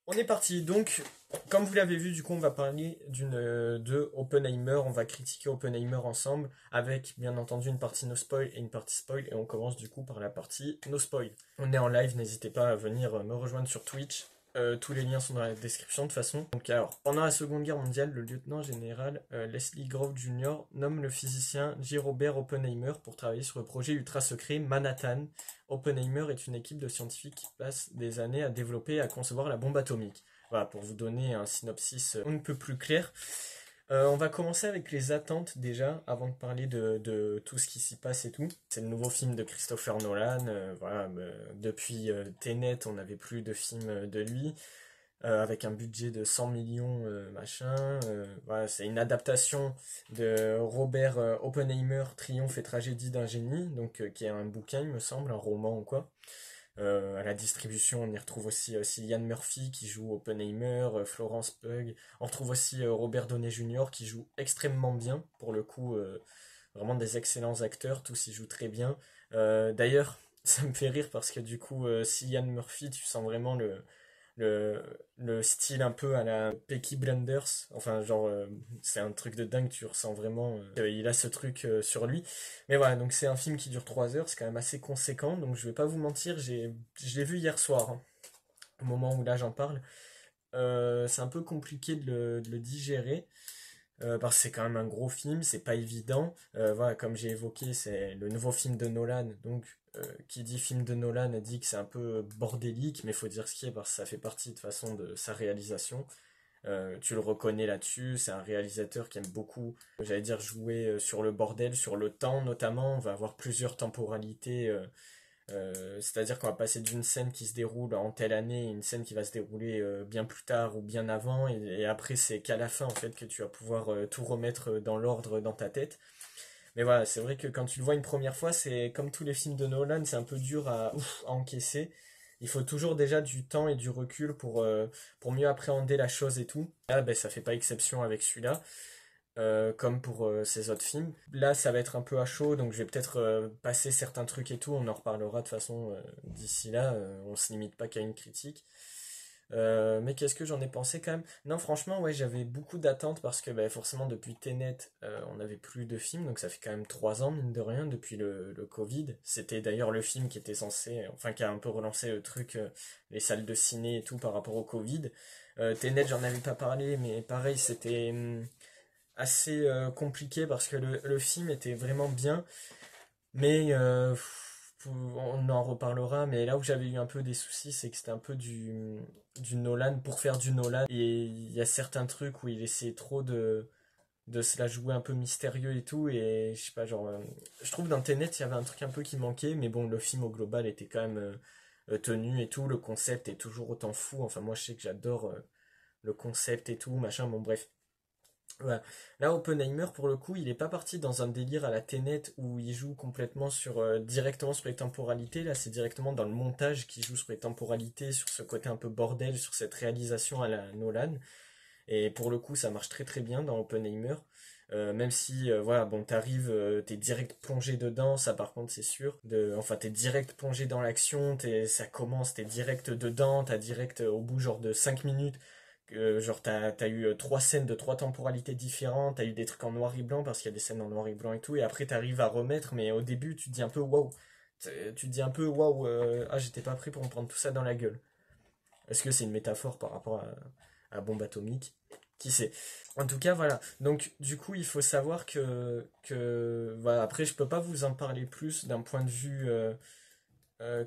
On est parti. Donc, comme vous l'avez vu, du coup, on va parler de Oppenheimer. On va critiquer Oppenheimer ensemble avec, bien entendu, une partie no spoil et une partie spoil. Et on commence du coup par la partie no spoil. On est en live, n'hésitez pas à venir me rejoindre sur Twitch. Tous les liens sont dans la description de toute façon. Donc alors, pendant la Seconde Guerre mondiale, le lieutenant général Leslie Groves Jr. nomme le physicien J. Robert Oppenheimer pour travailler sur le projet ultra secret Manhattan. Oppenheimer est une équipe de scientifiques qui passe des années à développer et à concevoir la bombe atomique. Voilà, pour vous donner un synopsis on ne peut plus clair. On va commencer avec les attentes déjà, avant de parler de tout ce qui s'y passe et tout. C'est le nouveau film de Christopher Nolan. Voilà, depuis Tenet, on n'avait plus de film de lui. Avec un budget de 100 millions, machin. Voilà, c'est une adaptation de Robert Oppenheimer, Triomphe et tragédie d'un génie, donc qui est un bouquin, il me semble, un roman ou quoi. À la distribution, on y retrouve aussi Cillian Murphy qui joue Oppenheimer, Florence Pugh. On retrouve aussi Robert Downey Jr. qui joue extrêmement bien, pour le coup, vraiment des excellents acteurs, tous y jouent très bien. D'ailleurs, ça me fait rire parce que du coup, Cillian Murphy, tu sens vraiment le, le style un peu à la Peaky Blinders. Enfin, genre, c'est un truc de dingue, tu ressens vraiment. Il a ce truc sur lui. Mais voilà, donc c'est un film qui dure 3 heures, c'est quand même assez conséquent. Donc je vais pas vous mentir, je l'ai vu hier soir, hein, au moment où là j'en parle. C'est un peu compliqué de le digérer. Parce que c'est quand même un gros film, c'est pas évident. Voilà, comme j'ai évoqué, c'est le nouveau film de Nolan. Donc, qui dit film de Nolan dit que c'est un peu bordélique, mais il faut dire ce qui est parce que ça fait partie de toute façon de sa réalisation. Tu le reconnais là-dessus, c'est un réalisateur qui aime beaucoup, j'allais dire, jouer sur le bordel, sur le temps notamment. On va avoir plusieurs temporalités. C'est-à-dire qu'on va passer d'une scène qui se déroule en telle année, une scène qui va se dérouler bien plus tard ou bien avant, et après c'est qu'à la fin en fait que tu vas pouvoir tout remettre dans l'ordre dans ta tête. Mais voilà, c'est vrai que quand tu le vois une première fois, c'est comme tous les films de Nolan, c'est un peu dur à encaisser. Il faut toujours déjà du temps et du recul pour mieux appréhender la chose et tout. Là, ben, ça fait pas exception avec celui-là comme pour ces autres films. Là, ça va être un peu à chaud, donc je vais peut-être passer certains trucs et tout. On en reparlera de toute façon d'ici là. On se limite pas qu'à une critique. Mais qu'est-ce que j'en ai pensé quand même? Non, franchement, ouais, j'avais beaucoup d'attentes parce que bah, forcément, depuis Tenet, on n'avait plus de films, donc ça fait quand même 3 ans, mine de rien, depuis le Covid. C'était d'ailleurs le film qui était censé, enfin, qui a un peu relancé le truc, les salles de ciné et tout par rapport au Covid. Tenet, j'en avais pas parlé, mais pareil, c'était assez compliqué parce que le film était vraiment bien, mais on en reparlera. Mais là où j'avais eu un peu des soucis, c'est que c'était un peu du Nolan pour faire du Nolan. Et il y a certains trucs où il essayait trop de se la jouer un peu mystérieux et tout. Et je sais pas, genre, je trouve dans Tenet, il y avait un truc un peu qui manquait, mais bon, le film au global était quand même tenu et tout. Le concept est toujours autant fou. Enfin, moi, je sais que j'adore le concept et tout, machin, bon, bref. Voilà. Là, Oppenheimer, pour le coup, il est pas parti dans un délire à la Tenet où il joue complètement directement sur les temporalités. Là, c'est directement dans le montage qui joue sur les temporalités, sur ce côté un peu bordel, sur cette réalisation à la Nolan. Et pour le coup, ça marche très très bien dans Oppenheimer. Même si, voilà, bon, t'arrives, t'es direct plongé dedans, ça par contre, c'est sûr. Enfin, t'es direct plongé dans l'action, ça commence, t'es direct dedans, t'as direct au bout, genre de 5 minutes genre, t'as eu 3 scènes de 3 temporalités différentes, t'as eu des trucs en noir et blanc parce qu'il y a des scènes en noir et blanc et tout, et après t'arrives à remettre, mais au début tu te dis un peu waouh. Tu te dis un peu waouh, ah, j'étais pas prêt pour me prendre tout ça dans la gueule. Est-ce que c'est une métaphore par rapport à bombe atomique? Qui sait? En tout cas, voilà. Donc, du coup, il faut savoir voilà, après, je peux pas vous en parler plus d'un point de vue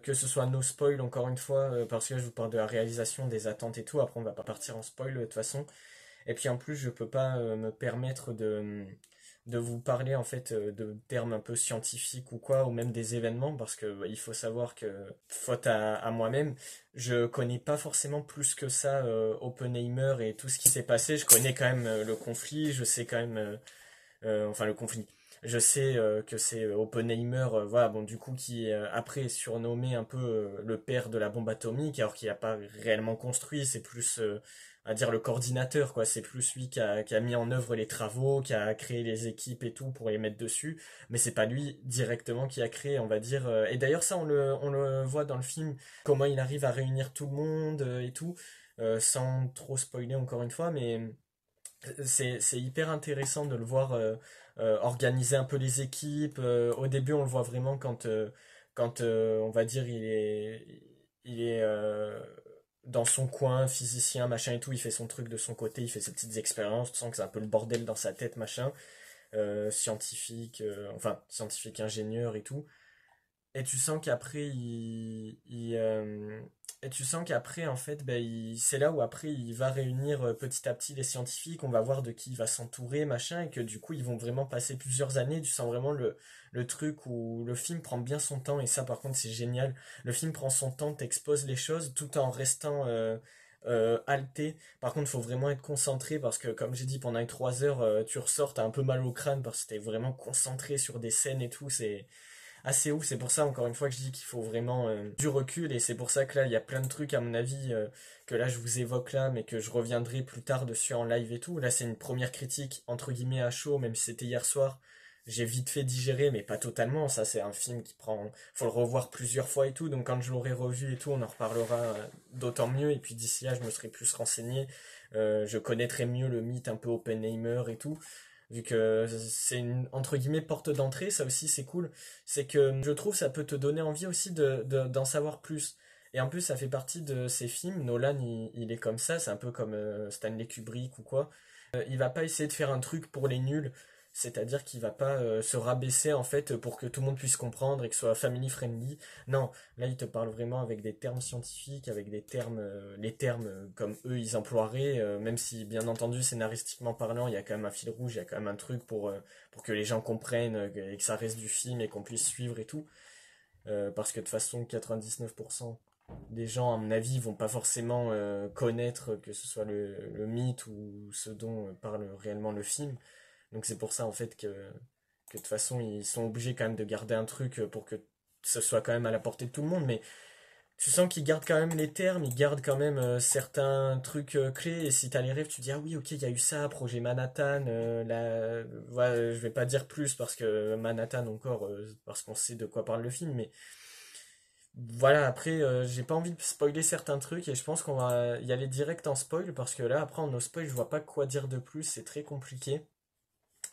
que ce soit no spoil encore une fois, parce que je vous parle de la réalisation, des attentes et tout. Après, on va pas partir en spoil de toute façon. Et puis en plus, je peux pas me permettre de vous parler en fait de termes un peu scientifiques ou quoi, ou même des événements, parce que il faut savoir que, faute à moi-même, je connais pas forcément plus que ça Oppenheimer et tout ce qui s'est passé. Je connais quand même le conflit, je sais quand même, enfin le conflit. Je sais que c'est Oppenheimer, voilà, bon, du coup, qui après est surnommé un peu le père de la bombe atomique, alors qu'il n'a pas réellement construit, c'est plus, à dire, le coordinateur, quoi. C'est plus lui qui a mis en œuvre les travaux, qui a créé les équipes et tout pour les mettre dessus, mais c'est pas lui directement qui a créé, on va dire. Et d'ailleurs, ça, on le voit dans le film, comment il arrive à réunir tout le monde et tout, sans trop spoiler encore une fois, mais c'est hyper intéressant de le voir organiser un peu les équipes. Au début, on le voit vraiment quand on va dire, il est dans son coin, physicien, machin et tout. Il fait son truc de son côté, il fait ses petites expériences. Tu sens que c'est un peu le bordel dans sa tête, machin. Scientifique, enfin, scientifique ingénieur et tout. Et tu sens qu'après, et tu sens qu'après, en fait, ben, c'est là où après, il va réunir petit à petit les scientifiques, on va voir de qui il va s'entourer, machin, et que du coup, ils vont vraiment passer plusieurs années. Tu sens vraiment le truc où le film prend bien son temps, et ça, par contre, c'est génial. Le film prend son temps, t'expose les choses, tout en restant halté. Par contre, il faut vraiment être concentré, parce que, comme j'ai dit, pendant les 3 heures, tu ressors, t'as un peu mal au crâne, parce que t'es vraiment concentré sur des scènes et tout, c'est assez ouf. C'est pour ça, encore une fois, que je dis qu'il faut vraiment du recul. Et c'est pour ça que là, il y a plein de trucs, à mon avis, que là, je vous évoque là, mais que je reviendrai plus tard dessus en live et tout. Là, c'est une première critique, entre guillemets, à chaud, même si c'était hier soir. J'ai vite fait digérer, mais pas totalement. Ça, c'est un film qui prend. Faut le revoir plusieurs fois et tout. Donc, quand je l'aurai revu et tout, on en reparlera d'autant mieux. Et puis, d'ici là, je me serai plus renseigné. Je connaîtrai mieux le mythe un peu Oppenheimer et tout, vu que c'est une entre guillemets porte d'entrée. Ça aussi c'est cool, c'est que je trouve ça peut te donner envie aussi d'en savoir plus. Et en plus ça fait partie de ces films. Nolan il est comme ça, c'est un peu comme Stanley Kubrick ou quoi. Il va pas essayer de faire un truc pour les nuls, c'est-à-dire qu'il va pas se rabaisser en fait pour que tout le monde puisse comprendre et que ce soit family friendly. Non, là il te parle vraiment avec des termes scientifiques, avec des termes, les termes comme eux ils emploieraient, même si bien entendu scénaristiquement parlant il y a quand même un fil rouge, il y a quand même un truc pour que les gens comprennent et que ça reste du film et qu'on puisse suivre et tout. Parce que de toute façon 99% des gens à mon avis vont pas forcément connaître que ce soit le mythe ou ce dont parle réellement le film. Donc c'est pour ça en fait que de toute façon ils sont obligés quand même de garder un truc pour que ce soit quand même à la portée de tout le monde, mais tu sens qu'ils gardent quand même les termes, ils gardent quand même certains trucs clés, et si t'as les rêves, tu dis ah oui ok il y a eu ça, projet Manhattan, voilà, je vais pas dire plus parce que Manhattan encore, parce qu'on sait de quoi parle le film, mais voilà, après j'ai pas envie de spoiler certains trucs et je pense qu'on va y aller direct en spoil parce que là après en no spoil je vois pas quoi dire de plus, c'est très compliqué.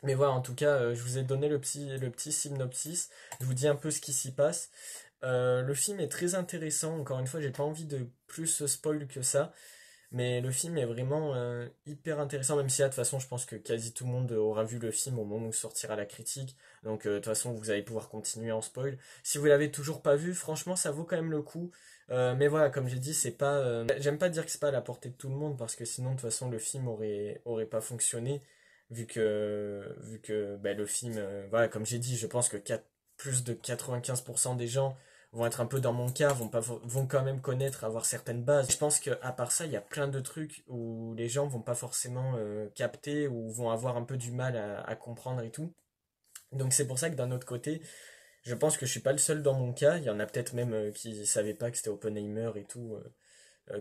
Mais voilà, en tout cas, je vous ai donné le petit synopsis. Je vous dis un peu ce qui s'y passe. Le film est très intéressant. Encore une fois, j'ai pas envie de plus spoil que ça. Mais le film est vraiment hyper intéressant. Même si là, de toute façon, je pense que quasi tout le monde aura vu le film au moment où sortira la critique. Donc, de toute façon, vous allez pouvoir continuer en spoil. Si vous l'avez toujours pas vu, franchement, ça vaut quand même le coup. Mais voilà, comme j'ai dit, c'est pas. J'aime pas dire que c'est pas à la portée de tout le monde parce que sinon, de toute façon, le film aurait pas fonctionné. Vu que bah, le film, voilà, comme j'ai dit, je pense que plus de 95% des gens vont être un peu dans mon cas, vont quand même connaître, avoir certaines bases. Je pense qu'à part ça, il y a plein de trucs où les gens vont pas forcément capter ou vont avoir un peu du mal à comprendre et tout. Donc c'est pour ça que d'un autre côté, je pense que je suis pas le seul dans mon cas. Il y en a peut-être même qui savaient pas que c'était Oppenheimer et tout,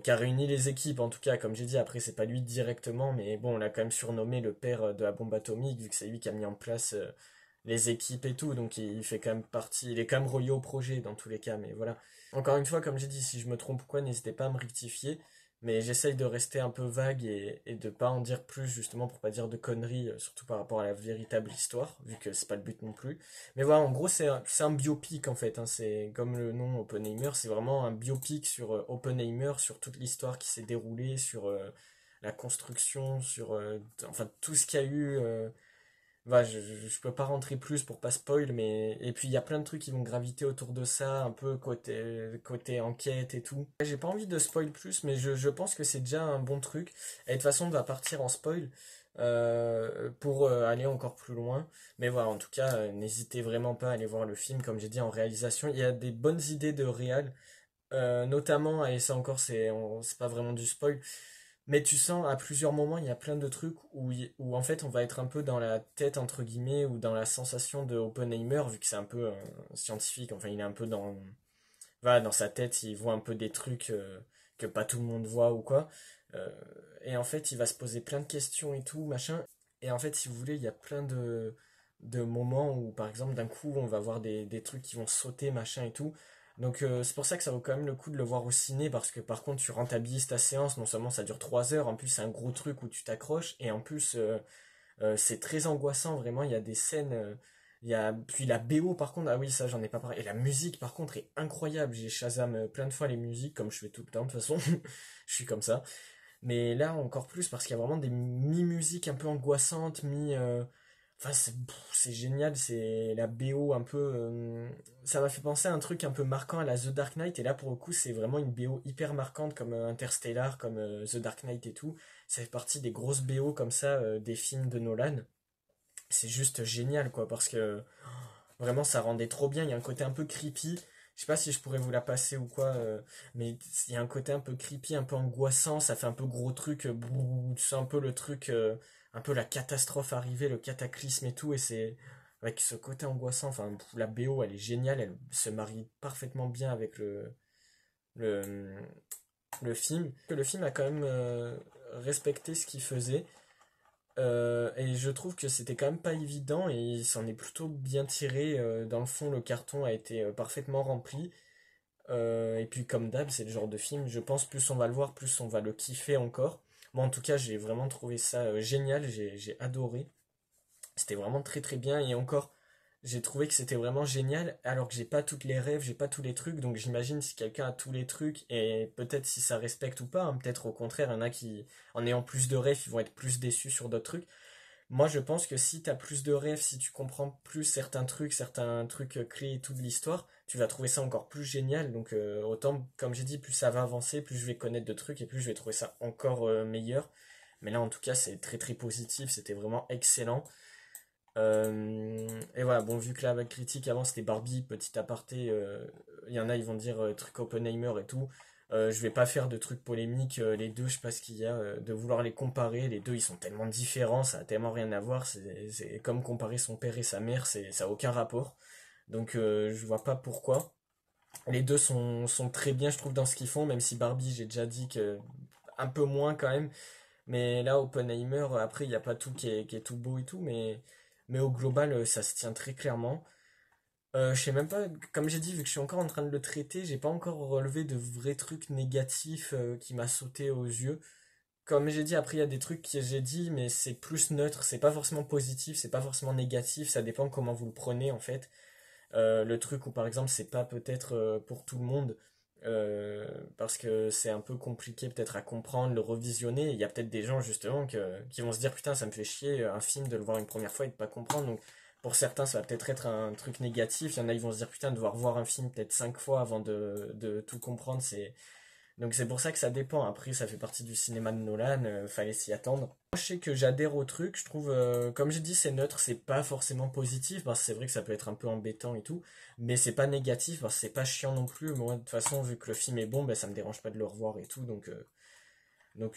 qui a réuni les équipes, en tout cas, comme j'ai dit, après c'est pas lui directement, mais bon, on l'a quand même surnommé le père de la bombe atomique, vu que c'est lui qui a mis en place les équipes et tout, donc il fait quand même partie, il est quand même relié au projet dans tous les cas, mais voilà. Encore une fois, comme j'ai dit, si je me trompe ou quoi, n'hésitez pas à me rectifier, mais j'essaye de rester un peu vague et de pas en dire plus, justement, pour pas dire de conneries, surtout par rapport à la véritable histoire, vu que c'est pas le but non plus. Mais voilà, en gros, c'est un biopic, en fait, hein, c'est comme le nom Oppenheimer, c'est vraiment un biopic sur Oppenheimer, sur toute l'histoire qui s'est déroulée, sur la construction, sur enfin tout ce qu'il y a eu. Voilà, je peux pas rentrer plus pour pas spoil, mais et puis il y a plein de trucs qui vont graviter autour de ça, un peu côté enquête et tout. J'ai pas envie de spoil plus, mais je pense que c'est déjà un bon truc. Et de toute façon, on va partir en spoil pour aller encore plus loin. Mais voilà, en tout cas, n'hésitez vraiment pas à aller voir le film. Comme j'ai dit, en réalisation, il y a des bonnes idées de réal, notamment, et ça encore, c'est pas vraiment du spoil, Mais tu sens à plusieurs moments, il y a plein de trucs où en fait on va être un peu dans la tête, entre guillemets, ou dans la sensation de Oppenheimer, vu que c'est un peu scientifique, enfin il est un peu dans, voilà, dans sa tête, il voit un peu des trucs que pas tout le monde voit ou quoi. Euh, et en fait, il va se poser plein de questions et tout, machin. Et en fait, si vous voulez, il y a plein de moments où, par exemple, d'un coup, on va voir des trucs qui vont sauter, machin et tout. Donc, c'est pour ça que ça vaut quand même le coup de le voir au ciné, parce que par contre, tu rentabilises ta séance. Non seulement ça dure 3 heures, en plus, c'est un gros truc où tu t'accroches. Et en plus, c'est très angoissant, vraiment. Il y a des scènes. Puis la BO, par contre, ah oui, ça, j'en ai pas parlé. Et la musique, par contre, est incroyable. J'ai Shazam plein de fois les musiques, comme je fais tout le temps, de toute façon. Je suis comme ça. Mais là, encore plus, parce qu'il y a vraiment des mi-musiques un peu angoissantes, enfin, c'est génial, c'est la BO un peu. Ça m'a fait penser à un truc un peu marquant à la The Dark Knight, et là, pour le coup, c'est vraiment une BO hyper marquante, comme Interstellar, comme The Dark Knight et tout. Ça fait partie des grosses BO comme ça, des films de Nolan. C'est juste génial, quoi, parce que vraiment, ça rendait trop bien. Il y a un côté un peu creepy. Je sais pas si je pourrais vous la passer ou quoi, mais il y a un côté un peu creepy, un peu angoissant. Ça fait un peu gros truc. Tu sens un peu le truc, un peu la catastrophe arriver, le cataclysme et tout. Et c'est avec ce côté angoissant. Enfin, la BO, elle est géniale. Elle se marie parfaitement bien avec le, le film. Le film a quand même respecté ce qu'il faisait. Et je trouve que c'était quand même pas évident et il s'en est plutôt bien tiré. Dans le fond, le carton a été parfaitement rempli. Et puis comme d'hab, c'est le genre de film, je pense plus on va le voir, plus on va le kiffer encore. Moi en tout cas, j'ai vraiment trouvé ça génial, j'ai adoré. C'était vraiment très très bien et encore, j'ai trouvé que c'était vraiment génial alors que j'ai pas toutes les rêves, j'ai pas tous les trucs, donc j'imagine si quelqu'un a tous les trucs et peut-être si ça respecte ou pas, hein, peut-être au contraire, il y en a qui, en ayant plus de rêves, ils vont être plus déçus sur d'autres trucs. Moi, je pense que si tu as plus de rêves, si tu comprends plus certains trucs clés et tout de l'histoire, tu vas trouver ça encore plus génial. Donc, autant, comme j'ai dit, plus ça va avancer, plus je vais connaître de trucs et plus je vais trouver ça encore meilleur. Mais là, en tout cas, c'est très très positif. C'était vraiment excellent. Et voilà, bon, vu que la critique avant c'était Barbie, petit aparté, il y en a, ils vont dire truc Oppenheimer et tout. Je vais pas faire de trucs polémiques, les deux, je sais pas ce qu'il y a, de vouloir les comparer. Les deux, ils sont tellement différents, ça a tellement rien à voir. C'est comme comparer son père et sa mère, ça a aucun rapport. Donc, je vois pas pourquoi. Les deux sont très bien, je trouve, dans ce qu'ils font, même si Barbie, j'ai déjà dit que un peu moins quand même. Mais là, Oppenheimer, après, il n'y a pas tout qui est tout beau et tout, mais au global, ça se tient très clairement. Je sais même pas, comme j'ai dit, vu que je suis encore en train de le traiter, j'ai pas encore relevé de vrais trucs négatifs qui m'a sauté aux yeux. Comme j'ai dit, après, il y a des trucs que j'ai dit, mais c'est plus neutre, c'est pas forcément positif, c'est pas forcément négatif, ça dépend comment vous le prenez en fait. Le truc où par exemple c'est pas peut-être pour tout le monde euh, parce que c'est un peu compliqué peut-être à comprendre, le revisionner. Il y a peut-être des gens justement qui vont se dire putain ça me fait chier un film de le voir une première fois et de pas comprendre. Donc pour certains ça va peut-être être un truc négatif. Il y en a ils vont se dire putain devoir voir un film peut-être 5 fois avant de tout comprendre donc c'est pour ça que ça dépend. Après, ça fait partie du cinéma de Nolan, fallait s'y attendre. Moi, je sais que j'adhère au truc. Je trouve, comme j'ai dit, c'est neutre, c'est pas forcément positif parce que c'est vrai que ça peut être un peu embêtant et tout, mais c'est pas négatif parce que c'est pas chiant non plus. Moi, de toute façon, vu que le film est bon, ben ça me dérange pas de le revoir et tout, donc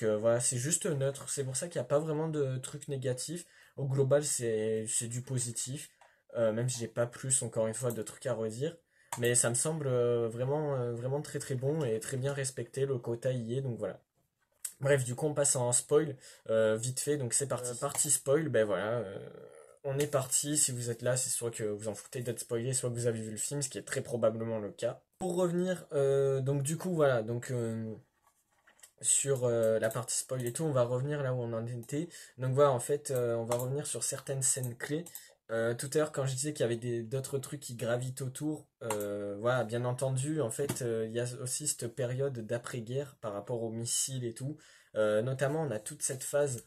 voilà, c'est juste neutre. C'est pour ça qu'il n'y a pas vraiment de trucs négatifs. Au global, c'est du positif. Même si j'ai pas plus, encore une fois, de trucs à redire. Mais ça me semble vraiment très très bon et très bien respecté. Le quota y est, donc voilà. Bref, du coup, on passe en spoil vite fait. Donc c'est parti. Partie spoil, ben voilà. On est parti. Si vous êtes là, c'est soit que vous en foutez d'être spoilé, soit que vous avez vu le film, ce qui est très probablement le cas. Pour revenir, donc du coup, voilà. Donc sur la partie spoil et tout, on va revenir là où on en était. Donc voilà, en fait, on va revenir sur certaines scènes clés. Tout à l'heure, quand je disais qu'il y avait d'autres trucs qui gravitent autour, voilà, bien entendu, en fait, il y a aussi cette période d'après-guerre par rapport aux missiles et tout. Notamment, on a toute cette phase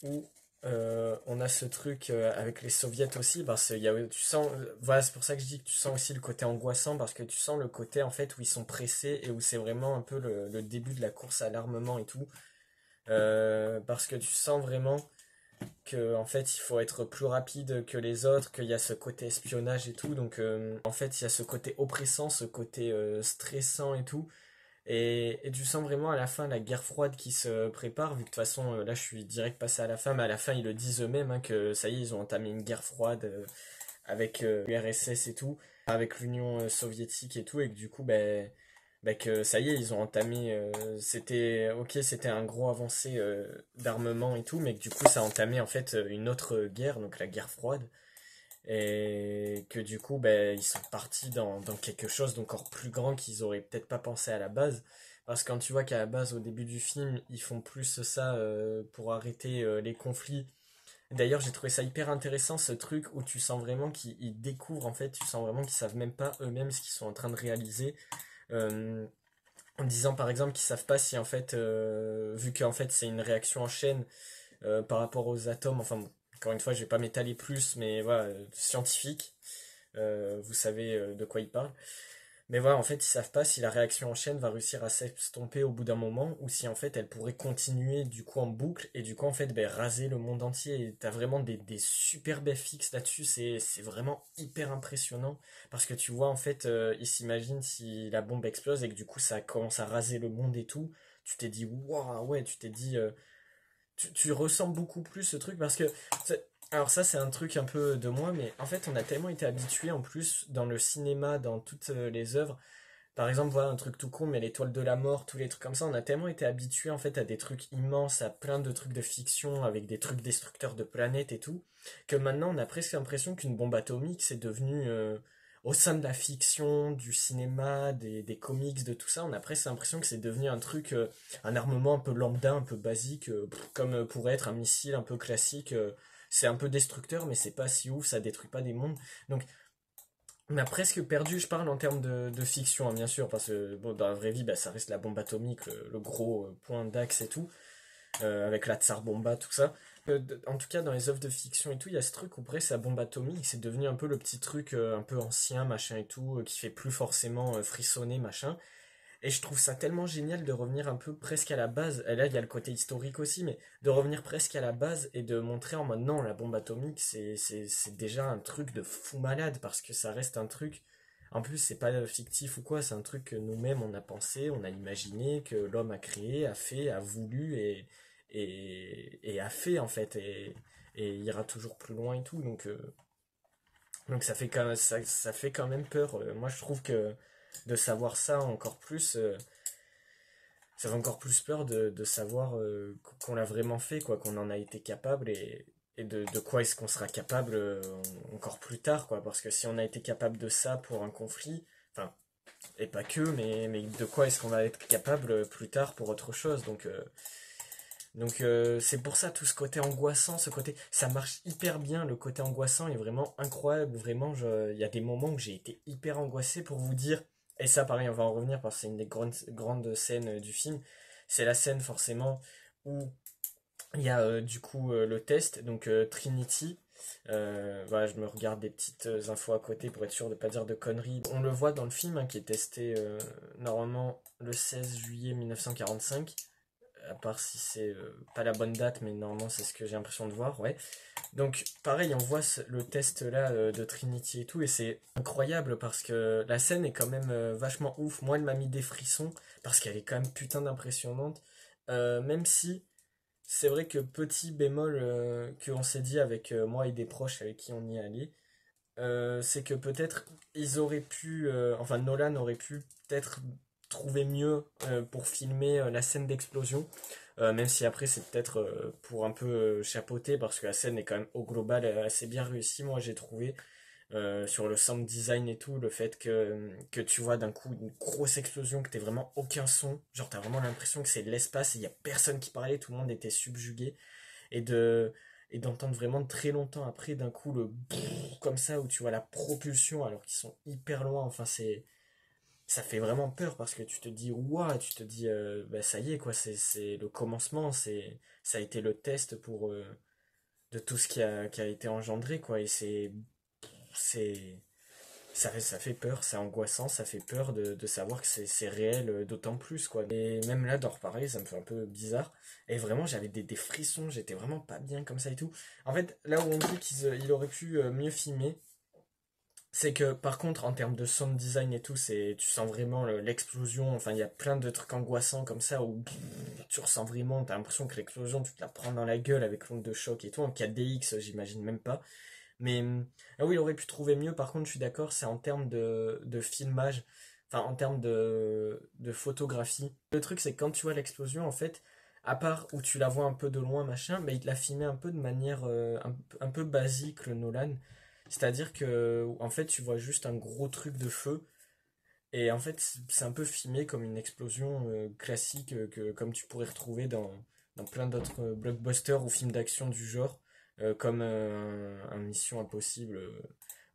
où on a ce truc avec les soviets aussi, parce que tu sens, voilà, c'est pour ça que je dis que tu sens aussi le côté angoissant, parce que tu sens le côté en fait où ils sont pressés et où c'est vraiment un peu le début de la course à l'armement et tout. Parce que tu sens vraiment que en fait il faut être plus rapide que les autres, qu'il y a ce côté espionnage et tout, donc en fait il y a ce côté oppressant, ce côté stressant et tout. Et tu sens vraiment à la fin la guerre froide qui se prépare, vu que de toute façon, là je suis direct passé à la fin, mais à la fin ils le disent eux-mêmes, hein, que ça y est, ils ont entamé une guerre froide avec l'URSS et tout, avec l'Union soviétique et tout, et que du coup, que ça y est, ils ont entamé, c'était, ok, c'était un gros avancé d'armement et tout, mais que du coup ça a entamé en fait une autre guerre, donc la guerre froide, et que du coup, ils sont partis dans quelque chose d'encore plus grand qu'ils auraient peut-être pas pensé à la base. Parce que quand tu vois qu'à la base, au début du film, ils font plus ça pour arrêter les conflits. D'ailleurs, j'ai trouvé ça hyper intéressant, ce truc où tu sens vraiment qu'ils découvrent, en fait, tu sens vraiment qu'ils savent même pas eux-mêmes ce qu'ils sont en train de réaliser. Euh, En disant par exemple qu'ils savent pas si en fait, vu qu'en fait c'est une réaction en chaîne par rapport aux atomes, enfin bon, encore une fois je vais pas m'étaler plus, mais voilà, scientifique, vous savez de quoi il parle. Mais voilà, en fait, ils savent pas si la réaction en chaîne va réussir à s'estomper au bout d'un moment ou si en fait elle pourrait continuer du coup en boucle et du coup en fait raser le monde entier. Et t'as vraiment des super fixes là-dessus, c'est vraiment hyper impressionnant parce que tu vois en fait, ils s'imaginent si la bombe explose et que du coup ça commence à raser le monde et tout. Tu t'es dit, waouh, ouais, tu t'es dit, tu ressens beaucoup plus ce truc parce que alors ça c'est un truc un peu de moi mais en fait on a tellement été habitué en plus dans le cinéma dans toutes les œuvres par exemple voilà un truc tout con mais l'étoile de la mort tous les trucs comme ça on a tellement été habitué en fait à des trucs immenses à plein de trucs de fiction avec des trucs destructeurs de planètes et tout que maintenant on a presque l'impression qu'une bombe atomique c'est devenu au sein de la fiction, du cinéma, des comics, de tout ça, on a presque l'impression que c'est devenu un truc un armement un peu lambda, un peu basique, comme pourrait être un missile un peu classique. C'est un peu destructeur, mais c'est pas si ouf, ça détruit pas des mondes. Donc, on a presque perdu, je parle en termes de fiction, hein, bien sûr, parce que bon, dans la vraie vie, ça reste la bombe atomique, le gros point d'axe et tout, avec la Tsar Bomba, tout ça. En tout cas, dans les œuvres de fiction et tout, il y a ce truc où presque la bombe atomique, c'est devenu un peu le petit truc un peu ancien, machin et tout, qui fait plus forcément frissonner, machin. Et je trouve ça tellement génial de revenir un peu presque à la base. Et là, il y a le côté historique aussi, mais de revenir presque à la base et de montrer en mode non, la bombe atomique, c'est déjà un truc de fou malade parce que ça reste un truc. En plus, c'est pas fictif ou quoi, c'est un truc que nous-mêmes on a pensé, on a imaginé, que l'homme a créé, a fait, a voulu et a fait en fait. Et ira toujours plus loin et tout. Donc ça fait quand même, ça fait quand même peur. Moi, je trouve que de savoir ça encore plus, ça fait encore plus peur de savoir qu'on l'a vraiment fait, quoi, qu'on en a été capable et de quoi est-ce qu'on sera capable encore plus tard, quoi. Parce que si on a été capable de ça pour un conflit, enfin, et pas que, mais de quoi est-ce qu'on va être capable plus tard pour autre chose. Donc c'est pour ça tout ce côté angoissant, ce côté, ça marche hyper bien. Le côté angoissant est vraiment incroyable. Vraiment, il y a des moments où j'ai été hyper angoissé pour vous dire. Et ça, pareil, on va en revenir parce que c'est une des grandes scènes du film. C'est la scène forcément où il y a du coup le test, donc Trinity. Voilà, je me regarde des petites infos à côté pour être sûr de ne pas dire de conneries. On le voit dans le film hein, qui est testé normalement le 16 juillet 1945 à part si c'est pas la bonne date, mais normalement c'est ce que j'ai l'impression de voir, ouais. Donc pareil, on voit le test là de Trinity et tout, et c'est incroyable parce que la scène est quand même vachement ouf. Moi, elle m'a mis des frissons parce qu'elle est quand même putain d'impressionnante. Même si c'est vrai que petit bémol qu'on s'est dit avec moi et des proches avec qui on y est allé, c'est que peut-être ils auraient pu, enfin Nolan aurait pu peut-être trouver mieux pour filmer la scène d'explosion, même si après c'est peut-être pour un peu chapeauter parce que la scène est quand même au global assez bien réussie, moi j'ai trouvé. Sur le sound design et tout, le fait que tu vois d'un coup une grosse explosion, que t'aies vraiment aucun son, genre t'as vraiment l'impression que c'est l'espace et il y a personne qui parlait, tout le monde était subjugué et de et d'entendre vraiment très longtemps après d'un coup le brrr comme ça où tu vois la propulsion alors qu'ils sont hyper loin, enfin c'est ça fait vraiment peur parce que tu te dis ouah, tu te dis ça y est quoi, c'est le commencement, c'est ça a été le test pour de tout ce qui a été engendré quoi et c'est ça fait peur, c'est angoissant, ça fait peur de savoir que c'est réel d'autant plus, quoi. Et même là, d'en reparler, ça me fait un peu bizarre. Et vraiment, j'avais des frissons, j'étais vraiment pas bien comme ça et tout. En fait, là où on dit qu'il aurait pu mieux filmer, C'est que par contre en termes de sound design et tout, tu sens vraiment l'explosion, enfin il y a plein de trucs angoissants comme ça où tu ressens vraiment, t'as l'impression que l'explosion tu te la prends dans la gueule avec l'onde de choc et tout, en 4DX j'imagine même pas. Mais ah oui, il aurait pu trouver mieux, par contre je suis d'accord, c'est en termes de filmage, enfin en termes de photographie. Le truc c'est que quand tu vois l'explosion en fait, à part où tu la vois un peu de loin machin, mais il te l'a filmé un peu de manière un peu basique le Nolan. C'est-à-dire que en fait tu vois juste un gros truc de feu et en fait c'est un peu filmé comme une explosion classique comme tu pourrais retrouver dans plein d'autres blockbusters ou films d'action du genre comme un Mission Impossible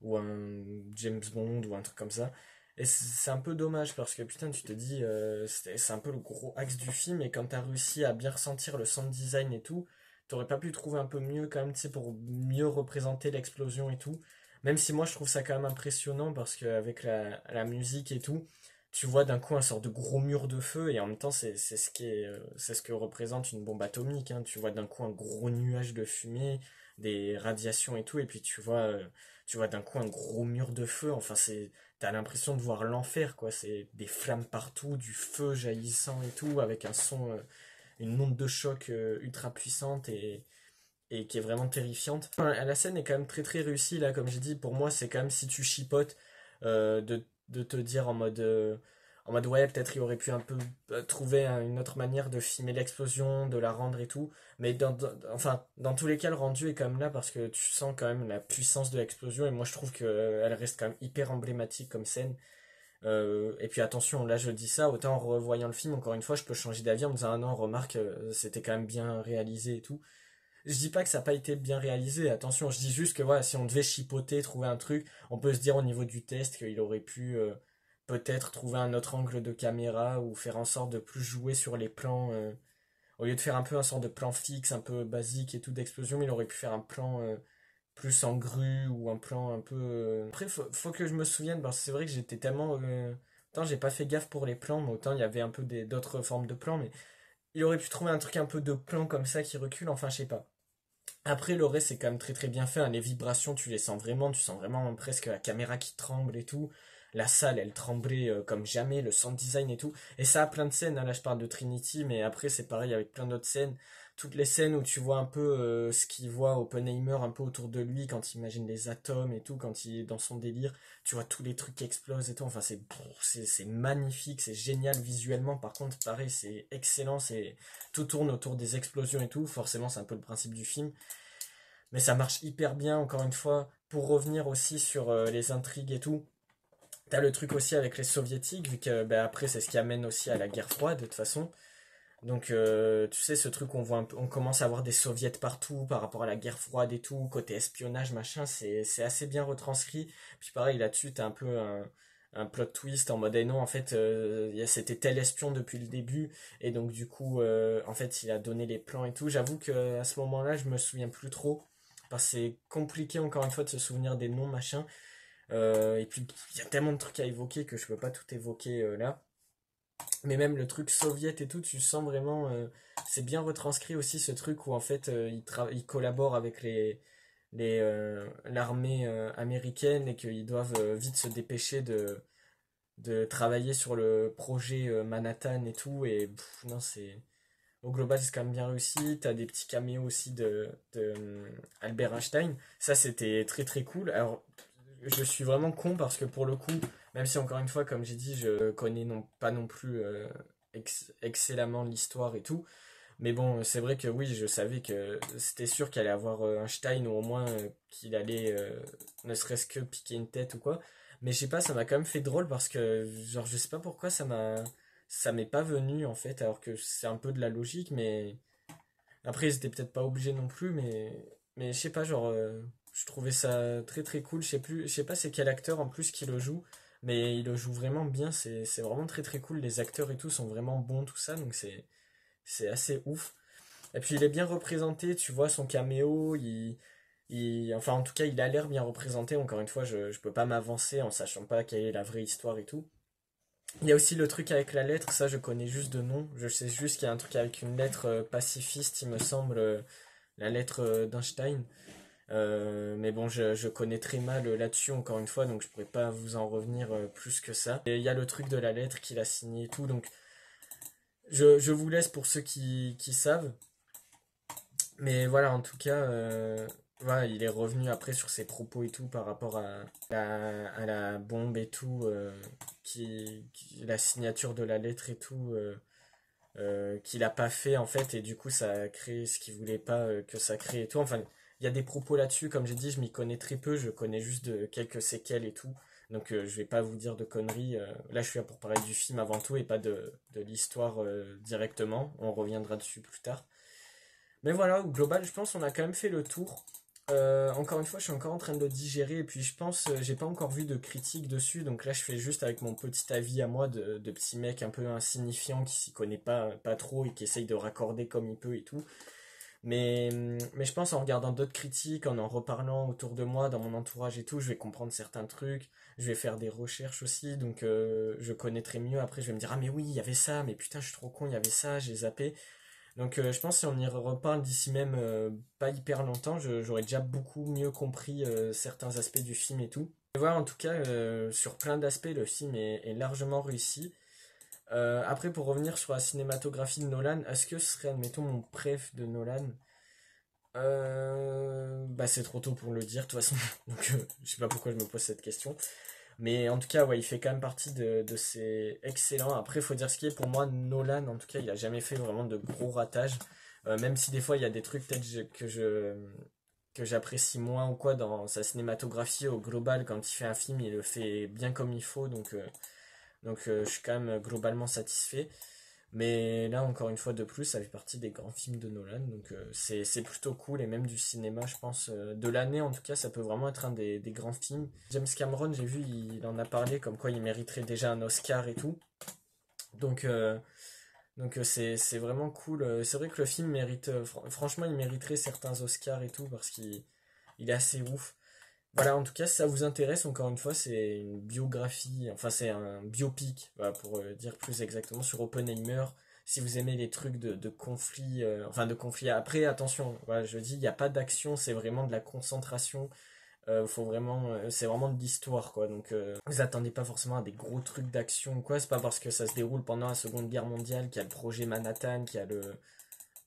ou un James Bond ou un truc comme ça. Et c'est un peu dommage parce que putain tu te dis c'est un peu le gros axe du film et quand t'as réussi à bien ressentir le sound design et tout, t'aurais pas pu trouver un peu mieux quand même tu sais pour mieux représenter l'explosion et tout. Même si moi je trouve ça quand même impressionnant parce qu'avec la musique et tout, tu vois d'un coup un sort de gros mur de feu et en même temps c'est ce c'est ce que représente une bombe atomique, hein. Tu vois d'un coup un gros nuage de fumée, des radiations et tout, et puis tu vois d'un coup un gros mur de feu. Enfin t'as l'impression de voir l'enfer quoi. C'est des flammes partout, du feu jaillissant et tout, avec un son, une onde de choc ultra puissante et qui est vraiment terrifiante. Enfin, la scène est quand même très très réussie là, comme j'ai dit, pour moi c'est quand même si tu chipotes de te dire en mode ouais peut-être il aurait pu un peu trouver une autre manière de filmer l'explosion, de la rendre et tout, mais enfin dans tous les cas le rendu est quand même là parce que tu sens quand même la puissance de l'explosion et moi je trouve que elle reste quand même hyper emblématique comme scène. Et puis attention, là je dis ça, autant en revoyant le film, encore une fois, je peux changer d'avis en me disant ah non, remarque, c'était quand même bien réalisé et tout. Je dis pas que ça n'a pas été bien réalisé, attention, je dis juste que voilà, si on devait chipoter, trouver un truc, on peut se dire au niveau du test qu'il aurait pu peut-être trouver un autre angle de caméra ou faire en sorte de plus jouer sur les plans. Au lieu de faire un peu un sort de plan fixe, un peu basique et tout d'explosion, il aurait pu faire un plan plus en grue ou un plan un peu. Après, faut que je me souvienne, parce que c'est vrai que j'étais tellement. Autant j'ai pas fait gaffe pour les plans, mais autant il y avait un peu d'autres formes de plans, mais il aurait pu trouver un truc un peu de plan comme ça qui recule, enfin je sais pas. Après, le reste, c'est quand même très très bien fait, hein. Les vibrations, tu les sens vraiment, tu sens vraiment presque la caméra qui tremble et tout. La salle, elle tremblait comme jamais, le sound design et tout. Et ça a plein de scènes, hein. Là je parle de Trinity, mais après c'est pareil avec plein d'autres scènes. Toutes les scènes où tu vois un peu ce qu'il voit Oppenheimer un peu autour de lui, quand il imagine les atomes et tout, quand il est dans son délire, tu vois tous les trucs qui explosent et tout. Enfin, c'est magnifique, c'est génial visuellement. Par contre, pareil, c'est excellent, tout tourne autour des explosions et tout. Forcément, c'est un peu le principe du film. Mais ça marche hyper bien, encore une fois. Pour revenir aussi sur les intrigues et tout, t'as le truc aussi avec les soviétiques, vu que bah, après c'est ce qui amène aussi à la guerre froide de toute façon. Donc tu sais ce truc on voit on commence à avoir des soviets partout par rapport à la guerre froide et tout, côté espionnage machin, c'est assez bien retranscrit. Puis pareil là-dessus t'as un peu un plot twist en mode eh non en fait c'était tel espion depuis le début et donc du coup en fait il a donné les plans et tout. J'avoue que à ce moment-là je me souviens plus trop parce que c'est compliqué encore une fois de se souvenir des noms machin. Et puis il y a tellement de trucs à évoquer que je peux pas tout évoquer là. Mais même le truc soviète et tout, tu sens vraiment, c'est bien retranscrit aussi ce truc où en fait ils collaborent avec l'armée américaine et qu'ils doivent vite se dépêcher de travailler sur le projet Manhattan et tout. Et non, au global, c'est quand même bien réussi. T'as des petits caméos aussi de Albert Einstein. Ça, c'était très très cool. Alors, je suis vraiment con parce que pour le coup, même si encore une fois, comme j'ai dit, je connais pas non plus excellemment l'histoire et tout. Mais bon, c'est vrai que oui, je savais que c'était sûr qu'il allait avoir Einstein ou au moins qu'il allait ne serait-ce que piquer une tête ou quoi. Mais je sais pas, ça m'a quand même fait drôle parce que genre je sais pas pourquoi ça m'est pas venu en fait alors que c'est un peu de la logique mais après ils étaient peut-être pas obligés non plus mais je sais pas genre je trouvais ça très très cool, je sais pas c'est quel acteur en plus qui le joue mais il le joue vraiment bien, c'est vraiment très très cool, les acteurs et tout sont vraiment bons tout ça donc c'est assez ouf. Et puis il est bien représenté, tu vois, son caméo, enfin en tout cas il a l'air bien représenté, encore une fois je peux pas m'avancer en sachant pas quelle est la vraie histoire et tout. Il y a aussi le truc avec la lettre, ça je connais juste de nom, je sais juste qu'il y a un truc avec une lettre pacifiste il me semble, la lettre d'Einstein. Mais bon, je connais très mal là-dessus, encore une fois, donc je pourrais pas vous en revenir plus que ça. Et il y a le truc de la lettre qu'il a signé et tout, donc je vous laisse pour ceux qui savent. Mais voilà, en tout cas, voilà, il est revenu après sur ses propos et tout par rapport à la bombe et tout, la signature de la lettre et tout, qu'il a pas fait en fait, et du coup ça a créé ce qu'il voulait pas que ça crée et tout. Enfin, il y a des propos là-dessus, comme j'ai dit, je m'y connais très peu, je connais juste de quelques séquelles et tout. Donc je vais pas vous dire de conneries. Là, je suis là pour parler du film avant tout et pas de l'histoire directement. On reviendra dessus plus tard. Mais voilà, au global, je pense qu'on a quand même fait le tour. Encore une fois, je suis encore en train de le digérer et puis je pense, j'ai pas encore vu de critique dessus, donc là je fais juste avec mon petit avis à moi de petit mec un peu insignifiant qui s'y connaît pas trop et qui essaye de raccorder comme il peut et tout. Mais je pense en regardant d'autres critiques, en reparlant autour de moi, dans mon entourage et tout, je vais comprendre certains trucs, je vais faire des recherches aussi, donc je connaîtrai mieux. Après, je vais me dire, ah mais oui, il y avait ça, mais putain, je suis trop con, il y avait ça, j'ai zappé. Donc je pense que si on y reparle d'ici même pas hyper longtemps, j'aurais déjà beaucoup mieux compris certains aspects du film et tout. Et voilà, en tout cas, sur plein d'aspects, le film est largement réussi. Après, pour revenir sur la cinématographie de Nolan, est-ce que ce serait, admettons, mon préf de Nolan? Bah c'est trop tôt pour le dire, de toute façon. Donc je sais pas pourquoi je me pose cette question. Mais en tout cas, ouais, il fait quand même partie de ces excellents. Après, il faut dire ce qui est, pour moi, Nolan, en tout cas, il a jamais fait vraiment de gros ratages. Même si des fois, il y a des trucs peut-être que j'apprécie moins ou quoi dans sa cinématographie au global. Quand il fait un film, il le fait bien comme il faut. Donc je suis quand même globalement satisfait. Mais là, encore une fois de plus, ça fait partie des grands films de Nolan, donc c'est plutôt cool, et même du cinéma, je pense, de l'année en tout cas, ça peut vraiment être un des grands films. James Cameron, j'ai vu, il en a parlé, comme quoi il mériterait déjà un Oscar et tout. Donc, c'est vraiment cool. C'est vrai que le film mérite, franchement, il mériterait certains Oscars et tout, parce qu'il est assez ouf. Voilà, en tout cas, si ça vous intéresse, encore une fois, c'est une biographie, enfin c'est un biopic, voilà, pour dire plus exactement, sur Oppenheimer. Si vous aimez les trucs de conflit, enfin de conflit. Après, attention, voilà, je dis, il n'y a pas d'action, c'est vraiment de la concentration. Faut vraiment, c'est vraiment de l'histoire, quoi. Donc, vous attendez pas forcément à des gros trucs d'action ou quoi. C'est pas parce que ça se déroule pendant la Seconde Guerre mondiale qu'il y a le projet Manhattan, qu'il y a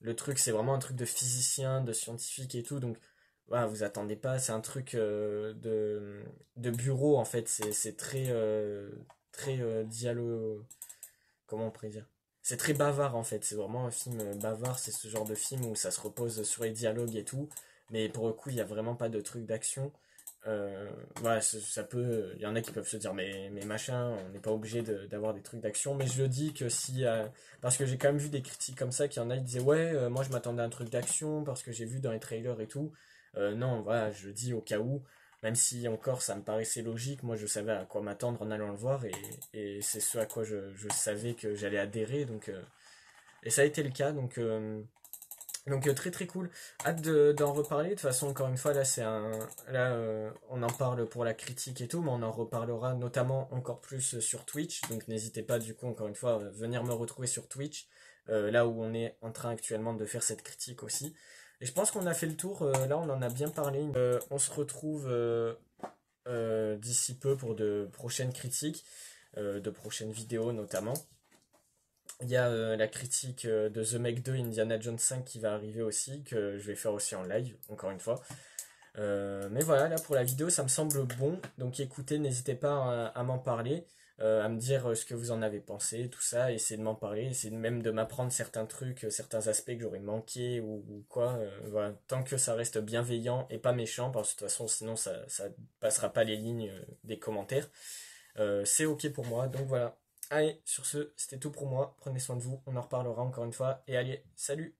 le truc, c'est vraiment un truc de physicien, de scientifique et tout. Donc, voilà, vous attendez pas, c'est un truc de bureau en fait. C'est très, très comment on pourrait dire? C'est très bavard en fait. C'est vraiment un film bavard. C'est ce genre de film où ça se repose sur les dialogues et tout. Mais pour le coup, il n'y a vraiment pas de truc d'action. Voilà, ça peut. Il y en a qui peuvent se dire, mais machin, on n'est pas obligé d'avoir des trucs d'action. Mais je le dis que si. Parce que j'ai quand même vu des critiques comme ça, qu'il y en a qui disaient, ouais, moi je m'attendais à un truc d'action, parce que j'ai vu dans les trailers et tout. Non, voilà, je le dis au cas où. Même si encore ça me paraissait logique, moi je savais à quoi m'attendre en allant le voir, et c'est ce à quoi je savais que j'allais adhérer. Donc, et ça a été le cas, donc très très cool. Hâte d'en reparler. De toute façon, encore une fois, on en parle pour la critique et tout, mais on en reparlera notamment encore plus sur Twitch. Donc n'hésitez pas du coup encore une fois à venir me retrouver sur Twitch, là où on est en train actuellement de faire cette critique aussi. Et je pense qu'on a fait le tour. Là, on en a bien parlé. On se retrouve d'ici peu pour de prochaines critiques, de prochaines vidéos notamment. Il y a la critique de The Meg 2 Indiana Jones 5 qui va arriver aussi, que je vais faire aussi en live, encore une fois. Mais voilà, là pour la vidéo, ça me semble bon. Donc écoutez, n'hésitez pas à m'en parler, à me dire ce que vous en avez pensé, tout ça. Essayez de m'en parler, essayez même de m'apprendre certains trucs, certains aspects que j'aurais manqué ou quoi. Voilà, tant que ça reste bienveillant et pas méchant, parce que de toute façon, sinon ça passera pas les lignes des commentaires. C'est ok pour moi, donc voilà. Allez, sur ce, c'était tout pour moi. Prenez soin de vous, on en reparlera encore une fois. Et allez, salut!